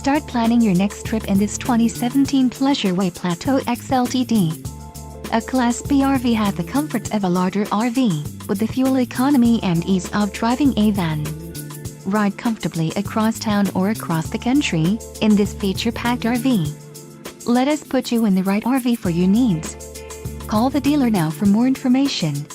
Start planning your next trip in this 2017 Pleasureway Plateau XLTD. A Class B RV has the comfort of a larger RV, with the fuel economy and ease of driving a van. Ride comfortably across town or across the country in this feature-packed RV. Let us put you in the right RV for your needs. Call the dealer now for more information.